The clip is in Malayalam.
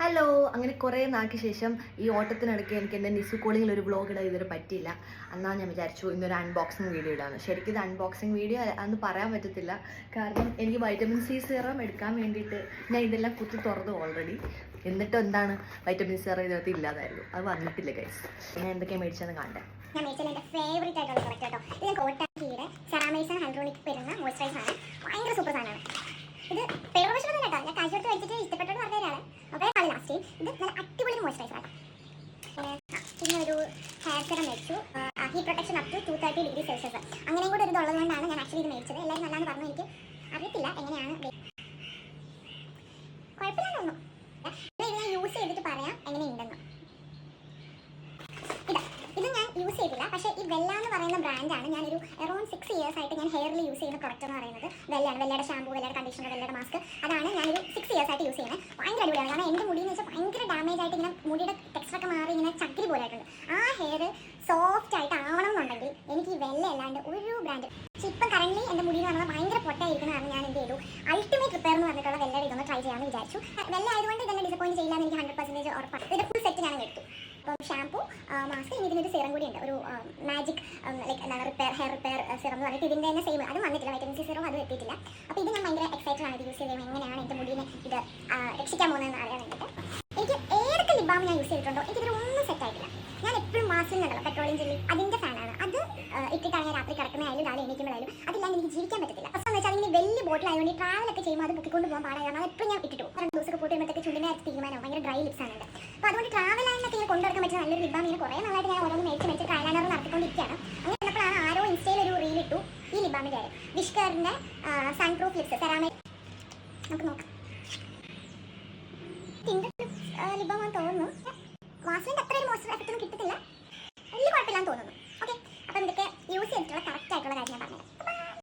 ഹലോ, അങ്ങനെ കുറേ നാൾക്ക് ശേഷം ഈ ഓട്ടത്തിനിടയ്ക്ക് എനിക്ക് എൻ്റെ നിസു കോളിങ്ങിൽ ഒരു വ്ളോഗ് ഇടാൻ ഇതുവരെ പറ്റിയില്ല. എന്നാൽ ഞാൻ വിചാരിച്ചു ഇന്നൊരു അൺബോക്സിങ് വീഡിയോ ഇടാന്ന്. ശരിക്കും ഇത് അൺബോക്സിങ് വീഡിയോ അന്ന് പറയാൻ പറ്റത്തില്ല, കാരണം എനിക്ക് വൈറ്റമിൻ സി സിറം എടുക്കാൻ വേണ്ടിയിട്ട് ഞാൻ ഇതെല്ലാം കുത്തി തുറന്നു ഓൾറെഡി. എന്നിട്ട് എന്താണ് വൈറ്റമിൻ സിറം ഇതിനകത്ത് ഇല്ലാതായിരുന്നു, അത് വന്നിട്ടില്ല ഗൈസ്. ഞാൻ എന്തൊക്കെയാണ് മേടിച്ചതെന്ന് കാണട്ടെ. ഞാൻ മേടിച്ചത് എൻ്റെ ഫേവറേറ്റ് ആയിട്ടുള്ള പ്രൊഡക്റ്റ് കേട്ടോ. ഇത് ഞാൻ കോട്ടാക്കിയുടെ സെറാമൈസൺ ഹൈഡ്രോണിക് വരുന്ന മോയ്സ്ചറൈസർ ആണ്. ഭയങ്കര സൂപ്പർ സാധനമാണ് ഇത്. പേരുവശമൊന്നും കേട്ടോ, ഞാൻ കാശുകൊടുത്ത് വെച്ചിട്ട് ഇഷ്ടപ്പെട്ടത് പറഞ്ഞതാണ്. അപ്പോൾ ലാസ്റ്റ് ഇത് നല്ല അടിപൊളി മോയ്സ്ചറൈസർ ആണ്. പിന്നെ ഒരു ഹെയർ സെറം മേടിച്ചു, heat protection up to 230 degree Celsius. അങ്ങനെയും കൂടെ ഒരു ഇതുള്ളത് കൊണ്ടാണ് ഞാൻ ആക്ച്വലി ഇത് മേടിച്ചത്. എല്ലാവരും നല്ലതെന്ന് പറഞ്ഞു. എനിക്ക് അറിയത്തില്ല എങ്ങനെയാണ്, കുഴപ്പമില്ല തോന്നുന്നു. ഇത് ഞാൻ യൂസ് ചെയ്തിട്ട് പറയാം എങ്ങനെയുണ്ടെന്ന്. ഇത് ഞാൻ യൂസ് ചെയ്തില്ല, പക്ഷേ ഈ വെല്ല എന്ന് പറയുന്ന ബ്രാൻഡാണ്. ഞാനൊരു അറൗണ്ട് 6 ഇയേഴ്സ് ആയിട്ട് ഞാൻ ഹെയറിൽ യൂസ് ചെയ്യുന്ന പ്രൊഡക്റ്റ് എന്ന് പറയുന്നത് വെല്ലയാണ്. വെല്ലയുടെ ഷാമ്പൂ, വെല്ലയുടെ കണ്ടീഷണർ, വെല്ലയുടെ മാസ്ക്, അതാണ് ഞാനൊരു 6 ഇയേഴ്സ് ആയിട്ട് യൂസ് ചെയ്യുന്നത്. ഭയങ്കര അടിപൊളിയാണ്. കാരണം എൻ്റെ മുടി എന്ന് വെച്ചാൽ ഭയങ്കര ഡാമേജ് ആയിട്ട് ഇങ്ങനെ മുടിയുടെ ടെക്സ്ചറൊക്കെ മാറി ഇങ്ങനെ ചക്കിരി പോലെ ആയിട്ടുണ്ട്. ആ ഹെയർ സോഫ്റ്റ് ആയിട്ട് ആവണം എന്നുണ്ടെങ്കിൽ എനിക്ക് ഈ വെല്ല അല്ലാണ്ട് ഒരു ബ്രാൻഡ്. പക്ഷേ ഇപ്പം കറന്റ് എൻ്റെ മുടി എന്ന് പറഞ്ഞാൽ ഭയങ്കര പൊട്ടായിരിക്കുന്നതാണ്. ഞാൻ എന്ത് ചെയ്തു, അൾട്ടിമേറ്റ് റിപ്പയർ എന്ന് പറഞ്ഞിട്ടുള്ള വെല്ലയുടെ ഇതൊന്ന് ട്രൈ ചെയ്യാമെന്ന് വിചാരിച്ചു. വെല്ല ആയതുകൊണ്ട് ഇതെന്നെ ഡിസപ്പോയിന്റ് ചെയ്യില്ല എന്ന് എനിക്ക് 100% ഉറപ്പാണ്. ഇതിൻ്റെ ഫുൾ സെറ്റ് ഞാൻ എടുത്തു. അപ്പം ഷാമ്പൂ, മാസ്ക്, ഇനി ഇതിനൊരു സിറം കൂടി ഉണ്ട്, ഒരു മാജിക് ലൈക്ക് എന്താണ് ഹെയർ റിപ്പയർ സിറം എന്ന് പറഞ്ഞിട്ട് ഇതിൻ്റെ തന്നെ സെയിം. അത് വന്നിട്ടില്ല, വൈറ്റമിൻ സി സിറം അത് എത്തിയിട്ടില്ല. അപ്പോൾ ഇത് ഞാൻ ഭയങ്കര എക്സൈറ്റഡ് ആണ് ഇത് യൂസ് ചെയ്യുമ്പോൾ എങ്ങനെയാണ് എൻ്റെ മുടിയെ ഇത് രക്ഷിക്കാൻ പോകുന്നതെന്ന് അറിയാൻ വേണ്ടിയിട്ട്. എനിക്ക് ഏതൊക്കെ ലിപ് ബാം ഞാൻ യൂസ് ചെയ്തിട്ടുണ്ടോ എനിക്കിതിൽ ഒന്നും സെറ്റ് ആയിട്ടില്ല. ഞാൻ എപ്പോഴും മാസ്കിൽ ഉണ്ടല്ലോ പെട്രോളിയം ജെല്ലി, അതിൻ്റെ ഫാനാണ്. അത് ഇട്ടിട്ടാണ് ഞാൻ രാത്രി കിടക്കുന്നതായാലും രാവിലെ എണീക്കുമ്പോഴായാലും അതില്ലാണ്ട് എനിക്ക് ജീവിക്കാൻ പറ്റത്തില്ല. ഫസ്റ്റ് എന്ന് വെച്ചാൽ ഇങ്ങനെ വലിയ ബോട്ടിലായതുകൊണ്ട് ഈ ട്രാവലൊക്കെ ചെയ്യുമ്പോൾ അത് പൊക്കിക്കൊണ്ട് പോകാൻ പാടാണ്. അത് എപ്പോഴും ഞാൻ ഇട്ടിട്ടു 2 ദിവസമൊക്കെ പോയിട്ട് വരുമ്പോഴത്തേക്ക് ചുണ്ടിനെ തീരുമാനവും ഭയങ്കര ഡ്രൈ ലിപ്സ് ആണ്. അപ്പോൾ അതുകൊണ്ട് ട്രാവലായിട്ടൊക്കെ ഇങ്ങനെ കൊണ്ടുവരാൻ പറ്റുന്ന നല്ലൊരു ലിപ് ബാം ഇങ്ങനെ കുറേ നാളായിട്ട് ഞാൻ ഓരോന്ന് മേടിച്ച് ട്രയൽ നടത്തിക്കൊണ്ടിരിക്കുകയാണ്. അങ്ങനെ വന്നപ്പോഴാണ് ആരോ ഇൻസ്റ്റയിൽ ഒരു റീൽ ഇട്ടു ഈ ലിപ് ബാമിൻ്റെ കാര്യം. വിഷ്കറിൻ്റെ സൺ പ്രൂഫ് ലിപ്സ് സെറാമിക്. നമുക്ക് നോക്കാം. ലിപ് ബാം ആണെന്ന് തോന്നുന്നു. വാസലിൻ്റെ അത്ര ഒരു മോയ്സ്ചർ എഫക്റ്റ് ഒന്നും കിട്ടത്തില്ല.